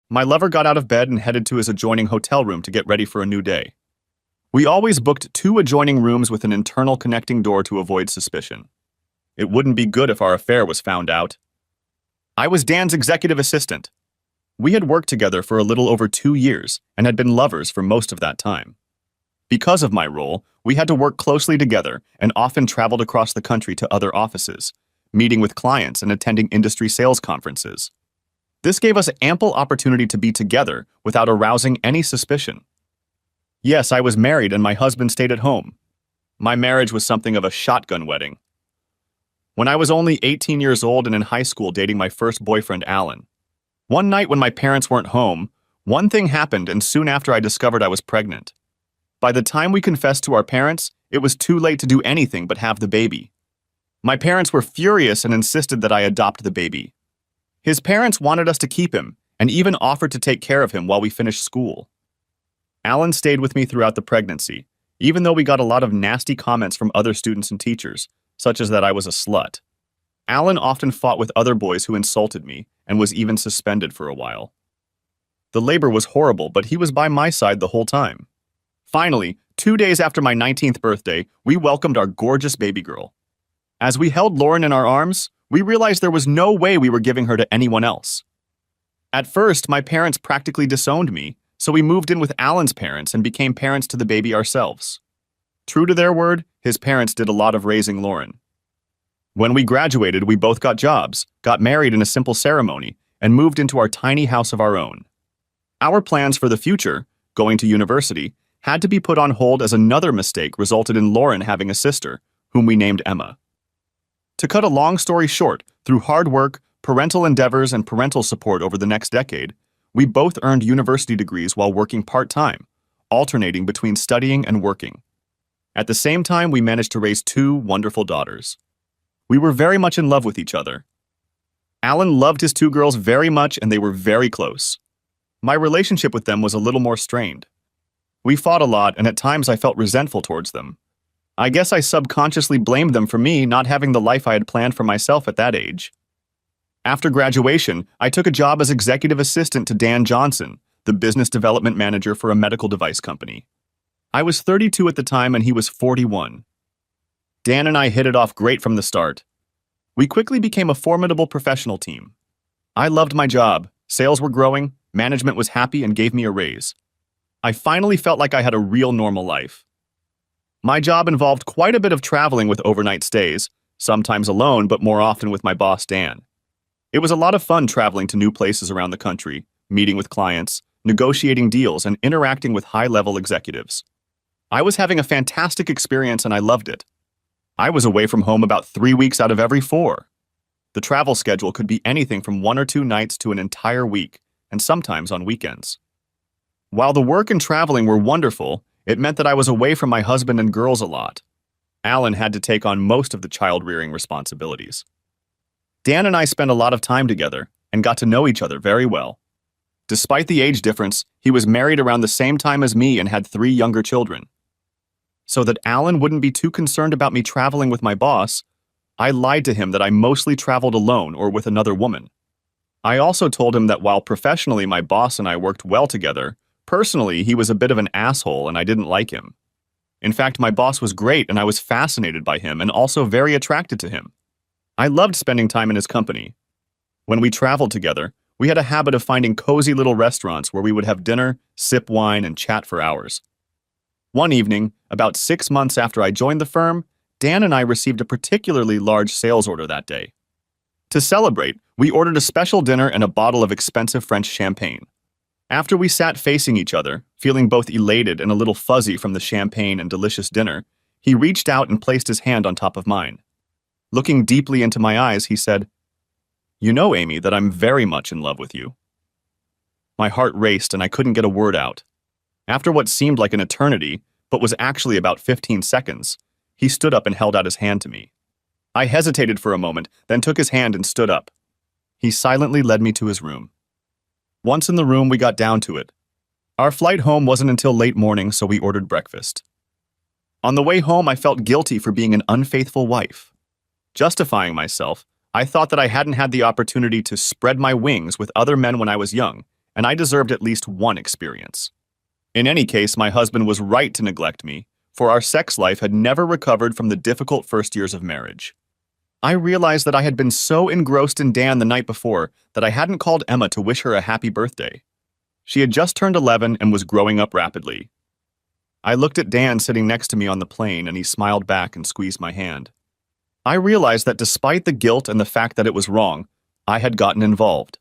My lover got out of bed and headed to his adjoining hotel room to get ready for a new day. We always booked two adjoining rooms with an internal connecting door to avoid suspicion. It wouldn't be good if our affair was found out. I was Dan's executive assistant. We had worked together for a little over 2 years and had been lovers for most of that time. Because of my role, we had to work closely together and often traveled across the country to other offices, meeting with clients and attending industry sales conferences. This gave us ample opportunity to be together without arousing any suspicion. Yes, I was married and my husband stayed at home. My marriage was something of a shotgun wedding. When I was only 18 years old and in high school dating my first boyfriend, Alan. One night when my parents weren't home, one thing happened and soon after I discovered I was pregnant. By the time we confessed to our parents, it was too late to do anything but have the baby. My parents were furious and insisted that I adopt the baby. His parents wanted us to keep him and even offered to take care of him while we finished school. Alan stayed with me throughout the pregnancy, even though we got a lot of nasty comments from other students and teachers, such as that I was a slut. Alan often fought with other boys who insulted me and was even suspended for a while. The labor was horrible, but he was by my side the whole time. Finally, 2 days after my 19th birthday, we welcomed our gorgeous baby girl. As we held Lauren in our arms, we realized there was no way we were giving her to anyone else. At first, my parents practically disowned me, so we moved in with Alan's parents and became parents to the baby ourselves. True to their word, his parents did a lot of raising Lauren. When we graduated, we both got jobs, got married in a simple ceremony, and moved into our tiny house of our own. Our plans for the future, going to university, had to be put on hold as another mistake resulted in Lauren having a sister, whom we named Emma. To cut a long story short, through hard work, parental endeavors, and parental support over the next decade, we both earned university degrees while working part-time, alternating between studying and working. At the same time, we managed to raise 2 wonderful daughters. We were very much in love with each other. Alan loved his 2 girls very much and they were very close. My relationship with them was a little more strained. We fought a lot and at times I felt resentful towards them. I guess I subconsciously blamed them for me not having the life I had planned for myself at that age. After graduation, I took a job as executive assistant to Dan Johnson, the business development manager for a medical device company. I was 32 at the time and he was 41. Dan and I hit it off great from the start. We quickly became a formidable professional team. I loved my job, sales were growing, management was happy and gave me a raise. I finally felt like I had a real normal life. My job involved quite a bit of traveling with overnight stays, sometimes alone but more often with my boss Dan. It was a lot of fun traveling to new places around the country, meeting with clients, negotiating deals, and interacting with high-level executives. I was having a fantastic experience and I loved it. I was away from home about 3 weeks out of every 4. The travel schedule could be anything from 1 or 2 nights to an entire week, and sometimes on weekends. While the work and traveling were wonderful, it meant that I was away from my husband and girls a lot. Alan had to take on most of the child-rearing responsibilities. Dan and I spent a lot of time together and got to know each other very well. Despite the age difference, he was married around the same time as me and had 3 younger children. So that Alan wouldn't be too concerned about me traveling with my boss, I lied to him that I mostly traveled alone or with another woman. I also told him that while professionally my boss and I worked well together, personally he was a bit of an asshole and I didn't like him. In fact, my boss was great and I was fascinated by him and also very attracted to him. I loved spending time in his company. When we traveled together, we had a habit of finding cozy little restaurants where we would have dinner, sip wine, and chat for hours. One evening, about 6 months after I joined the firm, Dan and I received a particularly large sales order that day. To celebrate, we ordered a special dinner and a bottle of expensive French champagne. After we sat facing each other, feeling both elated and a little fuzzy from the champagne and delicious dinner, he reached out and placed his hand on top of mine. Looking deeply into my eyes, he said, "You know, Amy, that I'm very much in love with you." My heart raced and I couldn't get a word out. After what seemed like an eternity, but was actually about 15 seconds, he stood up and held out his hand to me. I hesitated for a moment, then took his hand and stood up. He silently led me to his room. Once in the room, we got down to it. Our flight home wasn't until late morning, so we ordered breakfast. On the way home, I felt guilty for being an unfaithful wife. Justifying myself, I thought that I hadn't had the opportunity to spread my wings with other men when I was young, and I deserved at least one experience. In any case, my husband was right to neglect me, for our sex life had never recovered from the difficult first years of marriage. I realized that I had been so engrossed in Dan the night before that I hadn't called Emma to wish her a happy birthday. She had just turned 11 and was growing up rapidly. I looked at Dan sitting next to me on the plane, and he smiled back and squeezed my hand. I realized that despite the guilt and the fact that it was wrong, I had gotten involved.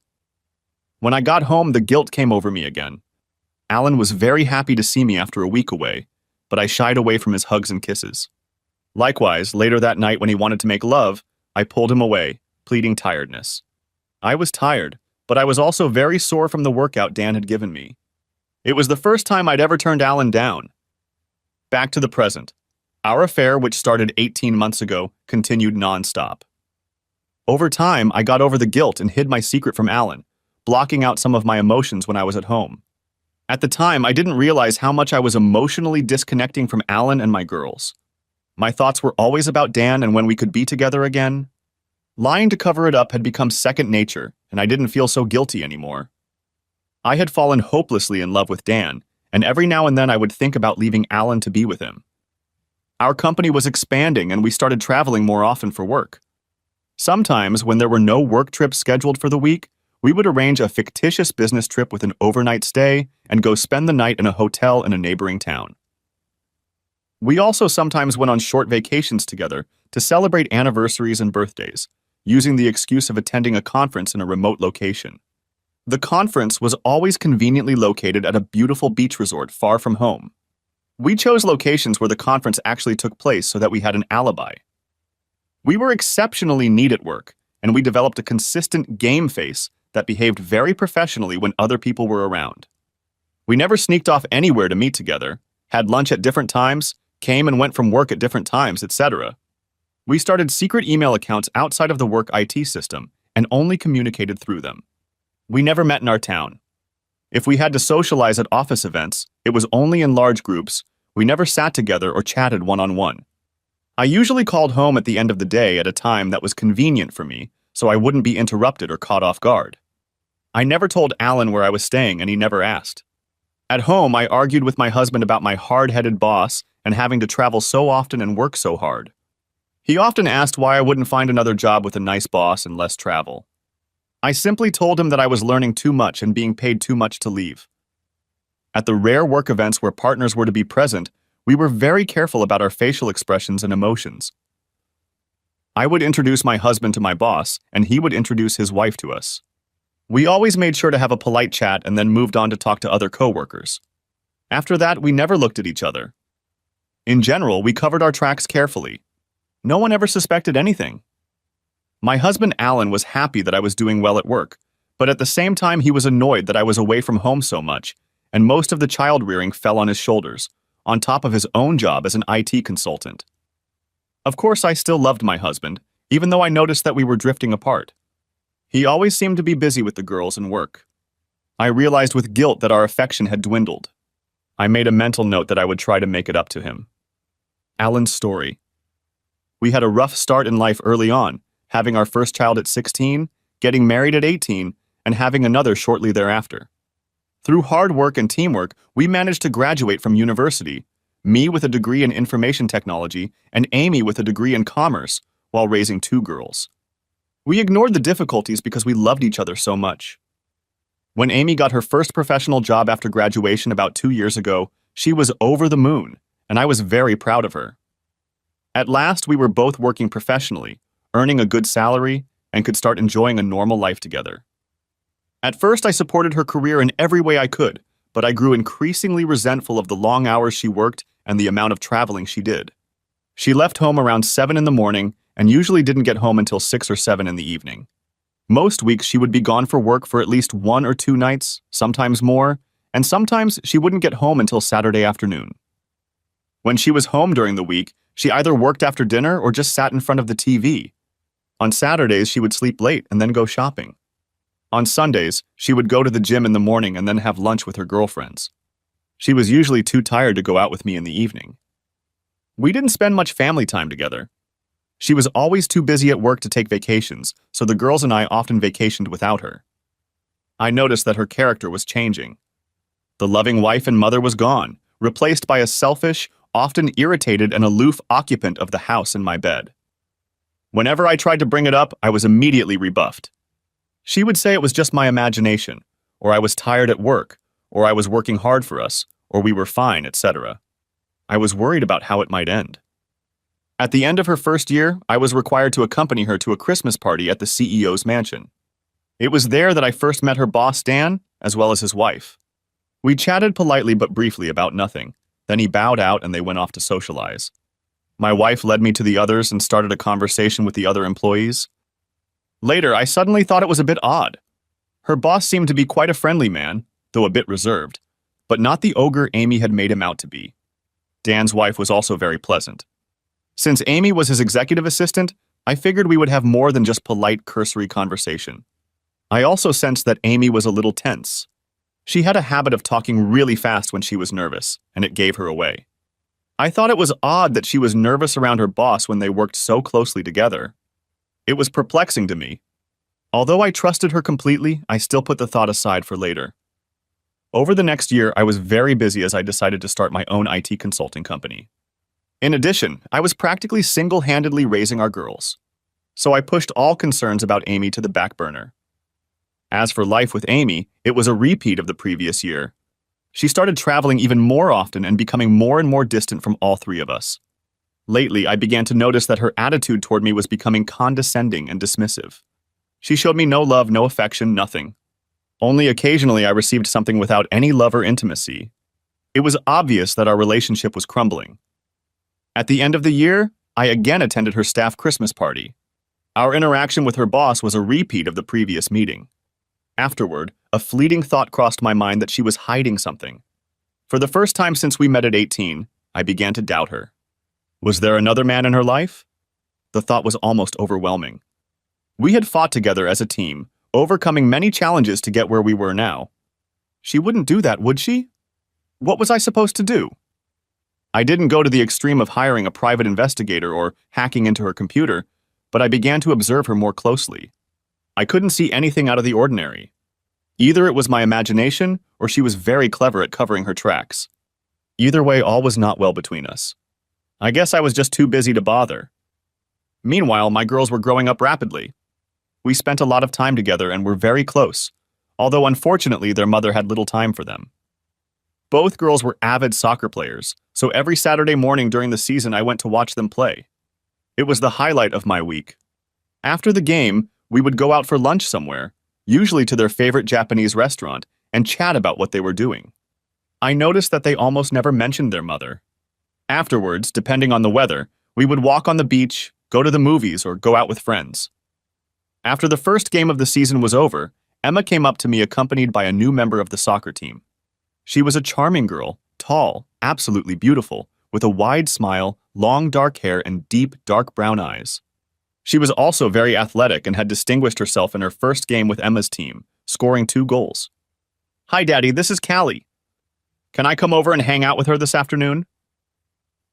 When I got home, the guilt came over me again. Alan was very happy to see me after a week away, but I shied away from his hugs and kisses. Likewise, later that night when he wanted to make love, I pulled him away, pleading tiredness. I was tired, but I was also very sore from the workout Dan had given me. It was the first time I'd ever turned Alan down. Back to the present. Our affair, which started 18 months ago, continued nonstop. Over time, I got over the guilt and hid my secret from Alan, blocking out some of my emotions when I was at home. At the time, I didn't realize how much I was emotionally disconnecting from Alan and my girls. My thoughts were always about Dan and when we could be together again. Lying to cover it up had become second nature, and I didn't feel so guilty anymore. I had fallen hopelessly in love with Dan, and every now and then I would think about leaving Alan to be with him. Our company was expanding, and we started traveling more often for work. Sometimes, when there were no work trips scheduled for the week, we would arrange a fictitious business trip with an overnight stay and go spend the night in a hotel in a neighboring town. We also sometimes went on short vacations together to celebrate anniversaries and birthdays, using the excuse of attending a conference in a remote location. The conference was always conveniently located at a beautiful beach resort far from home. We chose locations where the conference actually took place so that we had an alibi. We were exceptionally neat at work, and we developed a consistent game face that behaved very professionally when other people were around. We never sneaked off anywhere to meet together, had lunch at different times, came and went from work at different times, etc. We started secret email accounts outside of the work IT system and only communicated through them. We never met in our town. If we had to socialize at office events, it was only in large groups. We never sat together or chatted one-on-one. I usually called home at the end of the day at a time that was convenient for me, so I wouldn't be interrupted or caught off guard. I never told Alan where I was staying, and he never asked. At home, I argued with my husband about my hard-headed boss and having to travel so often and work so hard. He often asked why I wouldn't find another job with a nice boss and less travel. I simply told him that I was learning too much and being paid too much to leave. At the rare work events where partners were to be present, we were very careful about our facial expressions and emotions. I would introduce my husband to my boss, and he would introduce his wife to us. We always made sure to have a polite chat and then moved on to talk to other coworkers. After that, we never looked at each other. In general, we covered our tracks carefully. No one ever suspected anything. My husband Alan was happy that I was doing well at work, but at the same time he was annoyed that I was away from home so much, and most of the child rearing fell on his shoulders, on top of his own job as an IT consultant. Of course, I still loved my husband, even though I noticed that we were drifting apart. He always seemed to be busy with the girls and work. I realized with guilt that our affection had dwindled. I made a mental note that I would try to make it up to him. Alan's story. We had a rough start in life early on, having our first child at 16, getting married at 18, and having another shortly thereafter. Through hard work and teamwork, we managed to graduate from university, me with a degree in information technology and Amy with a degree in commerce, while raising 2 girls. We ignored the difficulties because we loved each other so much. When Amy got her first professional job after graduation about 2 years ago, she was over the moon, and I was very proud of her. At last, we were both working professionally, earning a good salary, and could start enjoying a normal life together. At first, I supported her career in every way I could, but I grew increasingly resentful of the long hours she worked and the amount of traveling she did. She left home around 7 in the morning and usually didn't get home until 6 or 7 in the evening. Most weeks she would be gone for work for at least 1 or 2 nights, sometimes more, and sometimes she wouldn't get home until Saturday afternoon. When she was home during the week, she either worked after dinner or just sat in front of the TV. On Saturdays, she would sleep late and then go shopping. On Sundays, she would go to the gym in the morning and then have lunch with her girlfriends. She was usually too tired to go out with me in the evening. We didn't spend much family time together. She was always too busy at work to take vacations, so the girls and I often vacationed without her. I noticed that her character was changing. The loving wife and mother was gone, replaced by a selfish, often irritated and aloof occupant of the house in my bed. Whenever I tried to bring it up, I was immediately rebuffed. She would say it was just my imagination, or I was tired at work, or I was working hard for us, or we were fine, etc. I was worried about how it might end. At the end of her first year, I was required to accompany her to a Christmas party at the CEO's mansion. It was there that I first met her boss, Dan, as well as his wife. We chatted politely but briefly about nothing. Then he bowed out and they went off to socialize. My wife led me to the others and started a conversation with the other employees. Later, I suddenly thought it was a bit odd. Her boss seemed to be quite a friendly man, though a bit reserved, but not the ogre Amy had made him out to be. Dan's wife was also very pleasant. Since Amy was his executive assistant, I figured we would have more than just polite, cursory conversation. I also sensed that Amy was a little tense. She had a habit of talking really fast when she was nervous, and it gave her away. I thought it was odd that she was nervous around her boss when they worked so closely together. It was perplexing to me. Although I trusted her completely, I still put the thought aside for later. Over the next year, I was very busy as I decided to start my own IT consulting company. In addition, I was practically single-handedly raising our girls. So I pushed all concerns about Amy to the back burner. As for life with Amy, it was a repeat of the previous year. She started traveling even more often and becoming more and more distant from all three of us. Lately, I began to notice that her attitude toward me was becoming condescending and dismissive. She showed me no love, no affection, nothing. Only occasionally I received something without any love or intimacy. It was obvious that our relationship was crumbling. At the end of the year, I again attended her staff Christmas party. Our interaction with her boss was a repeat of the previous meeting. Afterward, a fleeting thought crossed my mind that she was hiding something. For the first time since we met at 18, I began to doubt her. Was there another man in her life? The thought was almost overwhelming. We had fought together as a team, overcoming many challenges to get where we were now. She wouldn't do that, would she? What was I supposed to do? I didn't go to the extreme of hiring a private investigator or hacking into her computer, but I began to observe her more closely. I couldn't see anything out of the ordinary. Either it was my imagination, or she was very clever at covering her tracks. Either way, all was not well between us. I guess I was just too busy to bother. Meanwhile, my girls were growing up rapidly. We spent a lot of time together and were very close, although unfortunately their mother had little time for them. Both girls were avid soccer players, so every Saturday morning during the season I went to watch them play. It was the highlight of my week. After the game, we would go out for lunch somewhere, usually to their favorite Japanese restaurant, and chat about what they were doing. I noticed that they almost never mentioned their mother. Afterwards, depending on the weather, we would walk on the beach, go to the movies, or go out with friends. After the first game of the season was over, Emma came up to me accompanied by a new member of the soccer team. She was a charming girl, tall, absolutely beautiful, with a wide smile, long dark hair, and deep dark brown eyes. She was also very athletic and had distinguished herself in her first game with Emma's team, scoring 2 goals. "Hi, Daddy, this is Callie. Can I come over and hang out with her this afternoon?"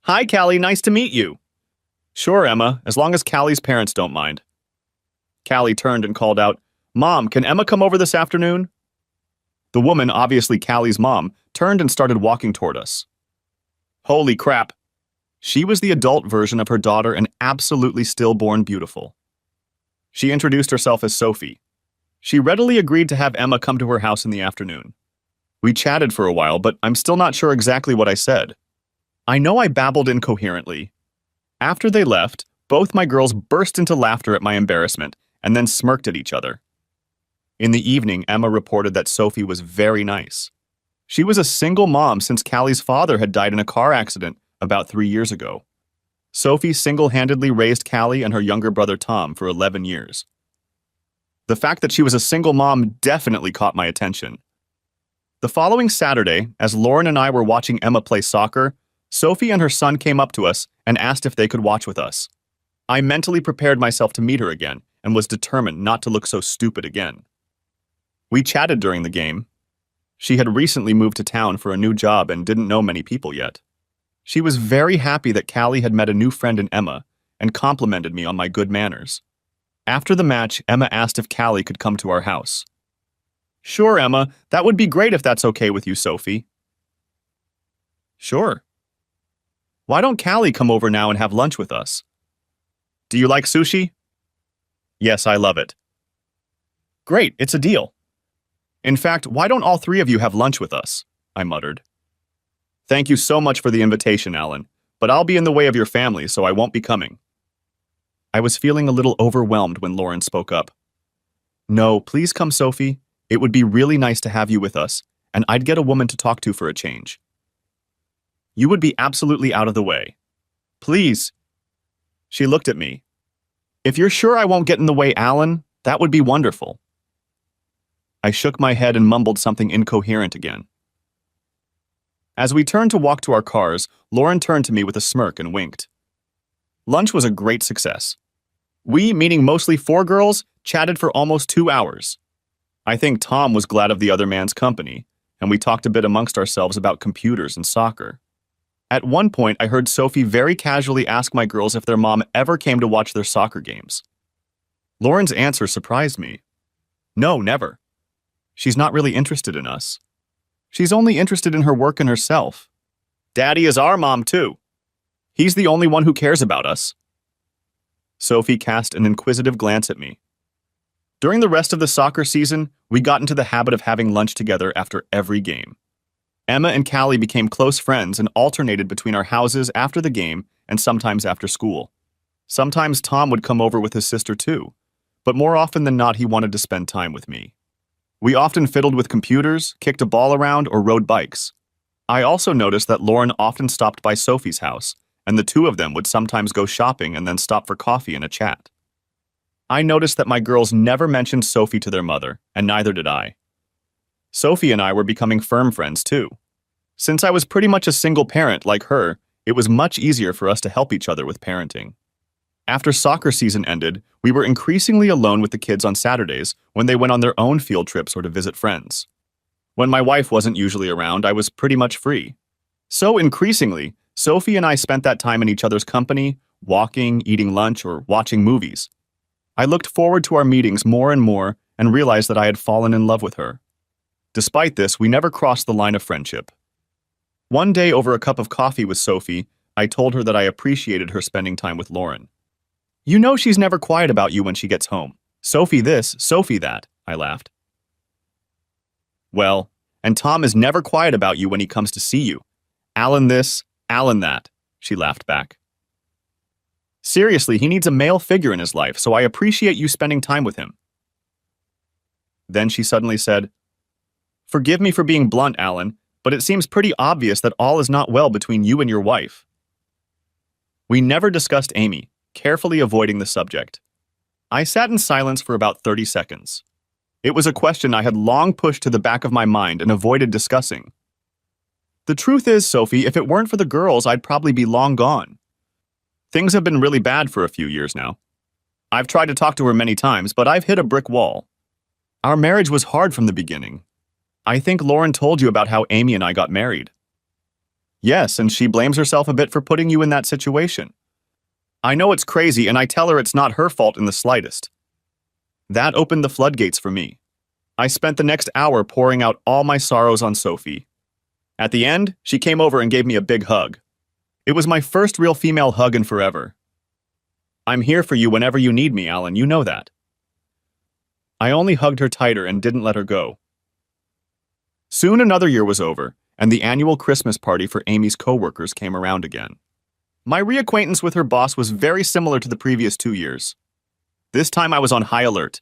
"Hi, Callie, nice to meet you." "Sure, Emma, as long as Callie's parents don't mind." Callie turned and called out, "Mom, can Emma come over this afternoon?" The woman, obviously Callie's mom, turned and started walking toward us. Holy crap! She was the adult version of her daughter and absolutely stillborn beautiful. She introduced herself as Sophie. She readily agreed to have Emma come to her house in the afternoon. We chatted for a while, but I'm still not sure exactly what I said. I know I babbled incoherently. After they left, both my girls burst into laughter at my embarrassment and then smirked at each other. In the evening, Emma reported that Sophie was very nice. She was a single mom since Callie's father had died in a car accident about 3 years ago. Sophie single-handedly raised Callie and her younger brother Tom for 11 years. The fact that she was a single mom definitely caught my attention. The following Saturday, as Lauren and I were watching Emma play soccer, Sophie and her son came up to us and asked if they could watch with us. I mentally prepared myself to meet her again and was determined not to look so stupid again. We chatted during the game. She had recently moved to town for a new job and didn't know many people yet. She was very happy that Callie had met a new friend in Emma and complimented me on my good manners. After the match, Emma asked if Callie could come to our house. Sure, Emma, that would be great if that's okay with you, Sophie. Sure. Why don't Callie come over now and have lunch with us? Do you like sushi? Yes, I love it. Great, it's a deal. In fact, why don't all three of you have lunch with us? I muttered. Thank you so much for the invitation, Alan, but I'll be in the way of your family, so I won't be coming. I was feeling a little overwhelmed when Lauren spoke up. No, please come, Sophie. It would be really nice to have you with us, and I'd get a woman to talk to for a change. You would be absolutely out of the way. Please. She looked at me. If you're sure I won't get in the way, Alan, that would be wonderful. I shook my head and mumbled something incoherent again. As we turned to walk to our cars, Lauren turned to me with a smirk and winked. Lunch was a great success. We, meaning mostly four girls, chatted for almost 2 hours. I think Tom was glad of the other man's company, and we talked a bit amongst ourselves about computers and soccer. At one point, I heard Sophie very casually ask my girls if their mom ever came to watch their soccer games. Lauren's answer surprised me. No, never. She's not really interested in us. She's only interested in her work and herself. Daddy is our mom, too. He's the only one who cares about us. Sophie cast an inquisitive glance at me. During the rest of the soccer season, we got into the habit of having lunch together after every game. Emma and Callie became close friends and alternated between our houses after the game and sometimes after school. Sometimes Tom would come over with his sister too, but more often than not he wanted to spend time with me. We often fiddled with computers, kicked a ball around, or rode bikes. I also noticed that Lauren often stopped by Sophie's house, and the two of them would sometimes go shopping and then stop for coffee and a chat. I noticed that my girls never mentioned Sophie to their mother, and neither did I. Sophie and I were becoming firm friends too. Since I was pretty much a single parent like her, it was much easier for us to help each other with parenting. After soccer season ended, we were increasingly alone with the kids on Saturdays when they went on their own field trips or to visit friends. When my wife wasn't usually around, I was pretty much free. So increasingly, Sophie and I spent that time in each other's company, walking, eating lunch, or watching movies. I looked forward to our meetings more and more and realized that I had fallen in love with her. Despite this, we never crossed the line of friendship. One day over a cup of coffee with Sophie, I told her that I appreciated her spending time with Lauren. You know she's never quiet about you when she gets home. Sophie this, Sophie that, I laughed. Well, and Tom is never quiet about you when he comes to see you. Alan this, Alan that, she laughed back. Seriously, he needs a male figure in his life, so I appreciate you spending time with him. Then she suddenly said, Forgive me for being blunt, Alan, but it seems pretty obvious that all is not well between you and your wife. We never discussed Amy, carefully avoiding the subject. I sat in silence for about 30 seconds. It was a question I had long pushed to the back of my mind and avoided discussing. The truth is, Sophie, if it weren't for the girls, I'd probably be long gone. Things have been really bad for a few years now. I've tried to talk to her many times, but I've hit a brick wall. Our marriage was hard from the beginning. I think Lauren told you about how Amy and I got married. Yes, and she blames herself a bit for putting you in that situation. I know it's crazy, and I tell her it's not her fault in the slightest. That opened the floodgates for me. I spent the next hour pouring out all my sorrows on Sophie. At the end, she came over and gave me a big hug. It was my first real female hug in forever. I'm here for you whenever you need me, Alan, you know that. I only hugged her tighter and didn't let her go. Soon another year was over, and the annual Christmas party for Amy's coworkers came around again. My reacquaintance with her boss was very similar to the previous 2 years. This time I was on high alert.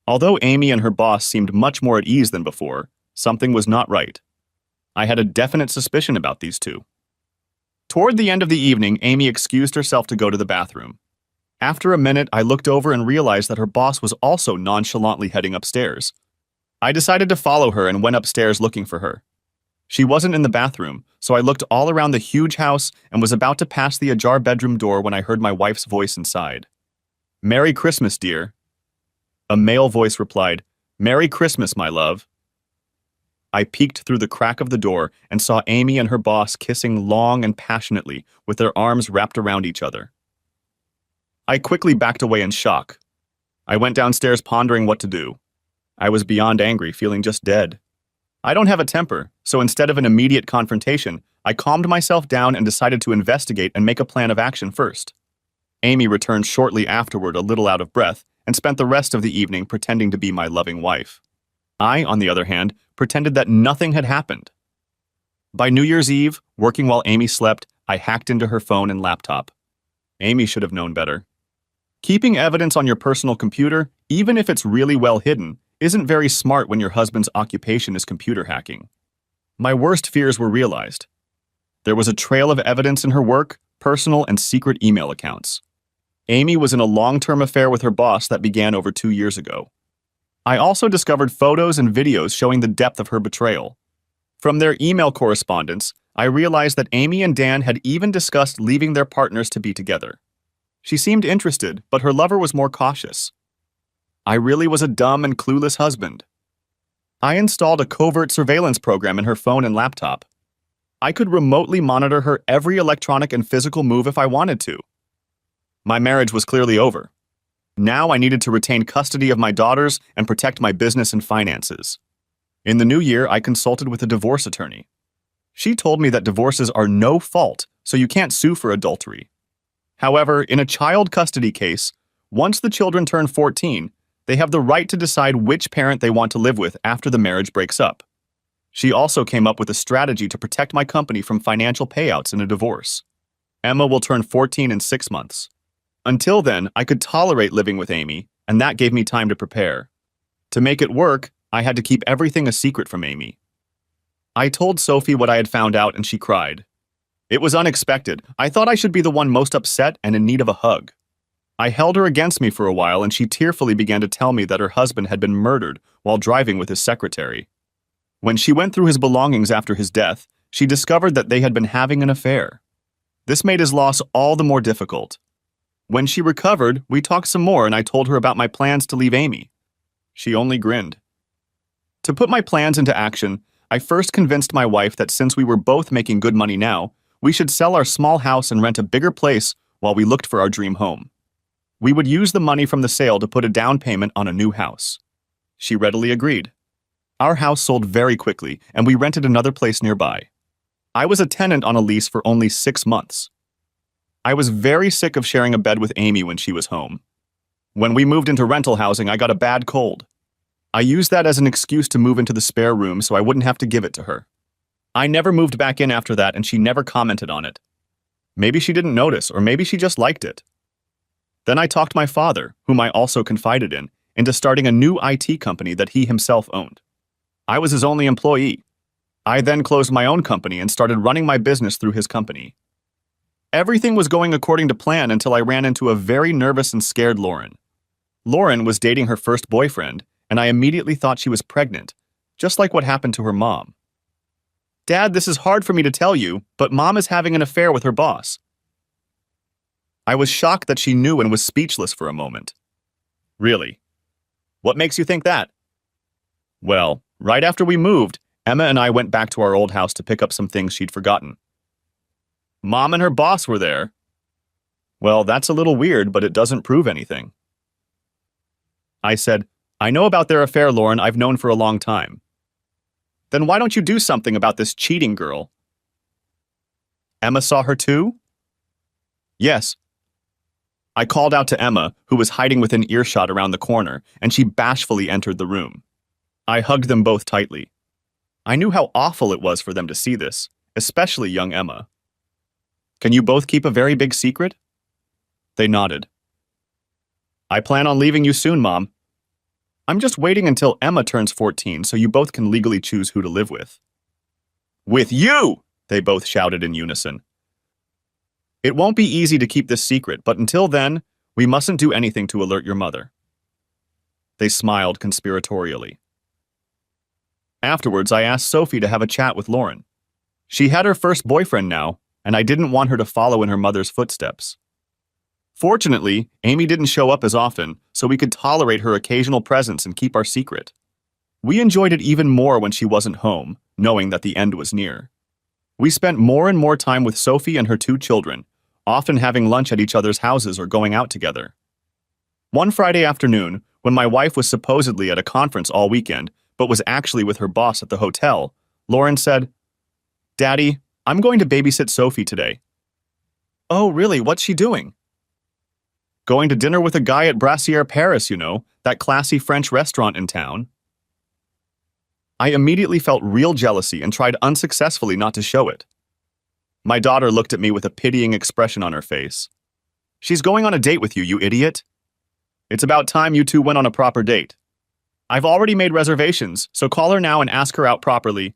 Although Amy and her boss seemed much more at ease than before, something was not right. I had a definite suspicion about these two. Toward the end of the evening, Amy excused herself to go to the bathroom. After a minute, I looked over and realized that her boss was also nonchalantly heading upstairs. I decided to follow her and went upstairs looking for her. She wasn't in the bathroom, so I looked all around the huge house and was about to pass the ajar bedroom door when I heard my wife's voice inside. Merry Christmas, dear. A male voice replied, Merry Christmas, my love. I peeked through the crack of the door and saw Amy and her boss kissing long and passionately with their arms wrapped around each other. I quickly backed away in shock. I went downstairs pondering what to do. I was beyond angry, feeling just dead. I don't have a temper, so instead of an immediate confrontation, I calmed myself down and decided to investigate and make a plan of action first. Amy returned shortly afterward, a little out of breath, and spent the rest of the evening pretending to be my loving wife. I, on the other hand, pretended that nothing had happened. By New Year's Eve, working while Amy slept, I hacked into her phone and laptop. Amy should have known better. Keeping evidence on your personal computer, even if it's really well hidden, isn't very smart when your husband's occupation is computer hacking. My worst fears were realized. There was a trail of evidence in her work, personal, and secret email accounts. Amy was in a long-term affair with her boss that began over 2 years ago. I also discovered photos and videos showing the depth of her betrayal. From their email correspondence, I realized that Amy and Dan had even discussed leaving their partners to be together. She seemed interested, but her lover was more cautious. I really was a dumb and clueless husband. I installed a covert surveillance program in her phone and laptop. I could remotely monitor her every electronic and physical move if I wanted to. My marriage was clearly over. Now I needed to retain custody of my daughters and protect my business and finances. In the new year, I consulted with a divorce attorney. She told me that divorces are no fault, so you can't sue for adultery. However, in a child custody case, once the children turn 14, they have the right to decide which parent they want to live with after the marriage breaks up. She also came up with a strategy to protect my company from financial payouts in a divorce. Emma will turn 14 in 6 months. Until then, I could tolerate living with Amy, and that gave me time to prepare. To make it work, I had to keep everything a secret from Amy. I told Sophie what I had found out and she cried. It was unexpected. I thought I should be the one most upset and in need of a hug. I held her against me for a while and she tearfully began to tell me that her husband had been murdered while driving with his secretary. When she went through his belongings after his death, she discovered that they had been having an affair. This made his loss all the more difficult. When she recovered, we talked some more and I told her about my plans to leave Amy. She only grinned. To put my plans into action, I first convinced my wife that since we were both making good money now, we should sell our small house and rent a bigger place while we looked for our dream home. We would use the money from the sale to put a down payment on a new house. She readily agreed. Our house sold very quickly, and we rented another place nearby. I was a tenant on a lease for only 6 months. I was very sick of sharing a bed with Amy when she was home. When we moved into rental housing, I got a bad cold. I used that as an excuse to move into the spare room so I wouldn't have to give it to her. I never moved back in after that and she never commented on it. Maybe she didn't notice, or maybe she just liked it. Then I talked my father, whom I also confided in, into starting a new IT company that he himself owned. I was his only employee. I then closed my own company and started running my business through his company. Everything was going according to plan until I ran into a very nervous and scared Lauren. Lauren was dating her first boyfriend, and I immediately thought she was pregnant, just like what happened to her mom. Dad, this is hard for me to tell you, but Mom is having an affair with her boss. I was shocked that she knew and was speechless for a moment. Really? What makes you think that? Well, right after we moved, Emma and I went back to our old house to pick up some things she'd forgotten. Mom and her boss were there. Well, that's a little weird, but it doesn't prove anything. I said, I know about their affair, Lauren. I've known for a long time. Then why don't you do something about this cheating girl? Emma saw her too? Yes. I called out to Emma, who was hiding within earshot around the corner, and she bashfully entered the room. I hugged them both tightly. I knew how awful it was for them to see this, especially young Emma. Can you both keep a very big secret? They nodded. I plan on leaving you soon, Mom. I'm just waiting until Emma turns 14 so you both can legally choose who to live with. With you! They both shouted in unison. It won't be easy to keep this secret, but until then, we mustn't do anything to alert your mother. They smiled conspiratorially. Afterwards, I asked Sophie to have a chat with Lauren. She had her first boyfriend now, and I didn't want her to follow in her mother's footsteps. Fortunately, Amy didn't show up as often, so we could tolerate her occasional presence and keep our secret. We enjoyed it even more when she wasn't home, knowing that the end was near. We spent more and more time with Sophie and her 2 children, often having lunch at each other's houses or going out together. One Friday afternoon, When my wife was supposedly at a conference all weekend, but was actually with her boss at the hotel, Lauren said, "Daddy, I'm going to babysit Sophie today." "Oh, really? What's she doing?" "Going to dinner with a guy at Brassiere Paris, you know, that classy French restaurant in town." I immediately felt real jealousy and tried unsuccessfully not to show it. My daughter looked at me with a pitying expression on her face. "She's going on a date with you, you idiot. It's about time you two went on a proper date. I've already made reservations, so call her now and ask her out properly,"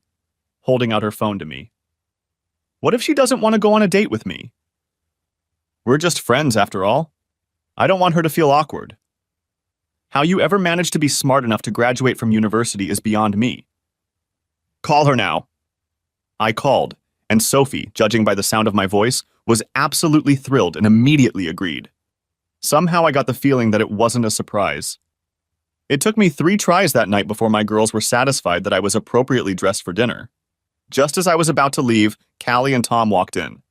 holding out her phone to me. "What if she doesn't want to go on a date with me? We're just friends, after all. I don't want her to feel awkward. How you ever managed to be smart enough to graduate from university is beyond me. Call her now." I called, and Sophie, judging by the sound of my voice, was absolutely thrilled and immediately agreed. Somehow I got the feeling that it wasn't a surprise. It took me 3 tries that night before my girls were satisfied that I was appropriately dressed for dinner. Just as I was about to leave, Callie and Tom walked in.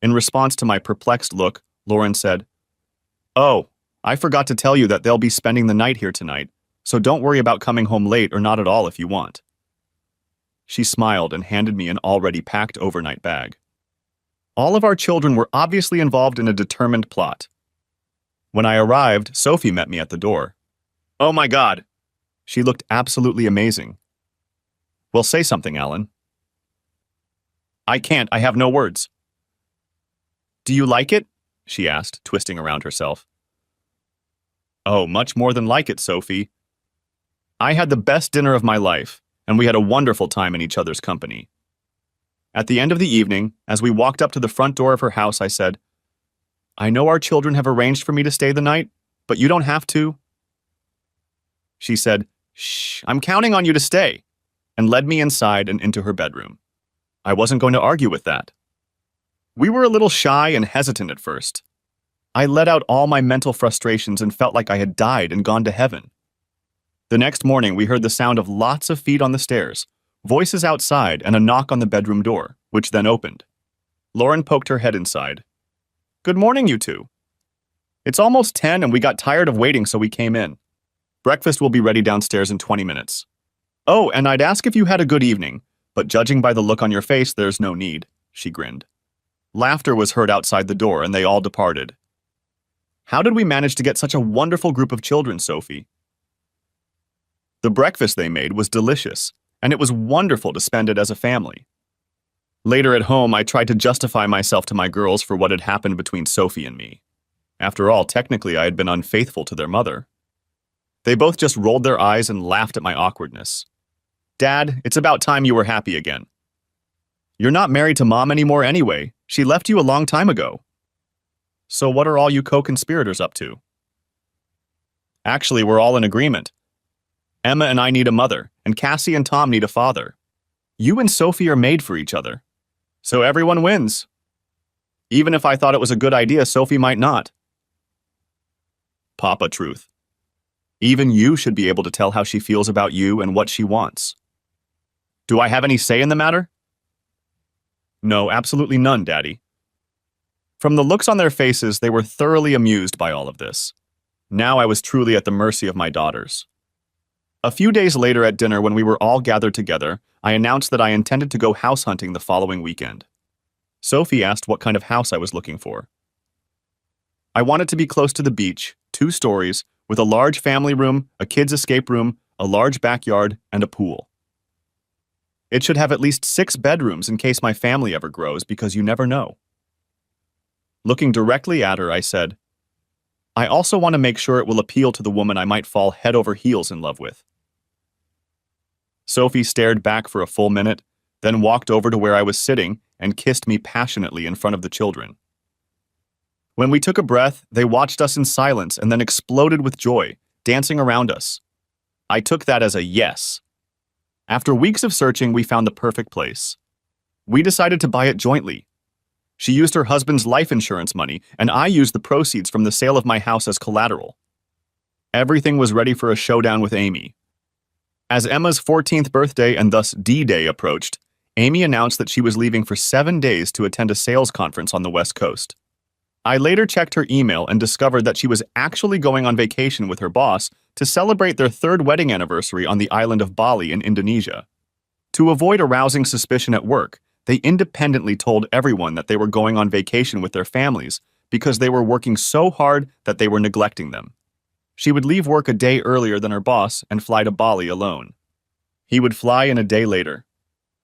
In response to my perplexed look, Lauren said, "Oh, I forgot to tell you that they'll be spending the night here tonight, so don't worry about coming home late or not at all if you want." She smiled and handed me an already packed overnight bag. All of our children were obviously involved in a determined plot. When I arrived, Sophie met me at the door. "Oh my God!" She looked absolutely amazing. "Well, say something, Alan." "I can't. I have no words." "Do you like it?" she asked, twisting around herself. "Oh, much more than like it, Sophie. I had the best dinner of my life, and we had a wonderful time in each other's company." At the end of the evening, as we walked up to the front door of her house, I said, "I know our children have arranged for me to stay the night, but you don't have to." She said, "Shh, I'm counting on you to stay," and led me inside and into her bedroom. I wasn't going to argue with that. We were a little shy and hesitant at first. I let out all my mental frustrations and felt like I had died and gone to heaven. The next morning, we heard the sound of lots of feet on the stairs, voices outside, and a knock on the bedroom door, which then opened. Lauren poked her head inside. "Good morning, you two. It's almost 10 and we got tired of waiting, so we came in. Breakfast will be ready downstairs in 20 minutes. Oh, and I'd ask if you had a good evening, but judging by the look on your face, there's no need," she grinned. Laughter was heard outside the door and they all departed. "How did we manage to get such a wonderful group of children, Sophie?" The breakfast they made was delicious, and it was wonderful to spend it as a family. Later at home, I tried to justify myself to my girls for what had happened between Sophie and me. After all, technically, I had been unfaithful to their mother. They both just rolled their eyes and laughed at my awkwardness. "Dad, it's about time you were happy again. You're not married to Mom anymore anyway. She left you a long time ago. So what are all you co-conspirators up to?" "Actually, we're all in agreement. Emma and I need a mother, and Cassie and Tom need a father. You and Sophie are made for each other. So everyone wins. Even if I thought it was a good idea, Sophie might not." Papa truth. Even you should be able to tell how she feels about you and what she wants. Do I have any say in the matter? No, absolutely none, Daddy. From the looks on their faces, they were thoroughly amused by all of this. Now I was truly at the mercy of my daughters. A few days later at dinner, when we were all gathered together, I announced that I intended to go house hunting the following weekend. Sophie asked what kind of house I was looking for. I wanted to be close to the beach, 2 stories, with a large family room, a kids' escape room, a large backyard, and a pool. It should have at least 6 bedrooms in case my family ever grows, because you never know. Looking directly at her, I said, "I also want to make sure it will appeal to the woman I might fall head over heels in love with." Sophie stared back for a full minute, then walked over to where I was sitting and kissed me passionately in front of the children. When we took a breath, they watched us in silence and then exploded with joy, dancing around us. I took that as a yes. After weeks of searching, we found the perfect place. We decided to buy it jointly. She used her husband's life insurance money, and I used the proceeds from the sale of my house as collateral. Everything was ready for a showdown with Amy. As Emma's 14th birthday and thus D-Day approached, Amy announced that she was leaving for 7 days to attend a sales conference on the West Coast. I later checked her email and discovered that she was actually going on vacation with her boss to celebrate their third wedding anniversary on the island of Bali in Indonesia. To avoid arousing suspicion at work, they independently told everyone that they were going on vacation with their families because they were working so hard that they were neglecting them. She would leave work a day earlier than her boss and fly to Bali alone. He would fly in a day later.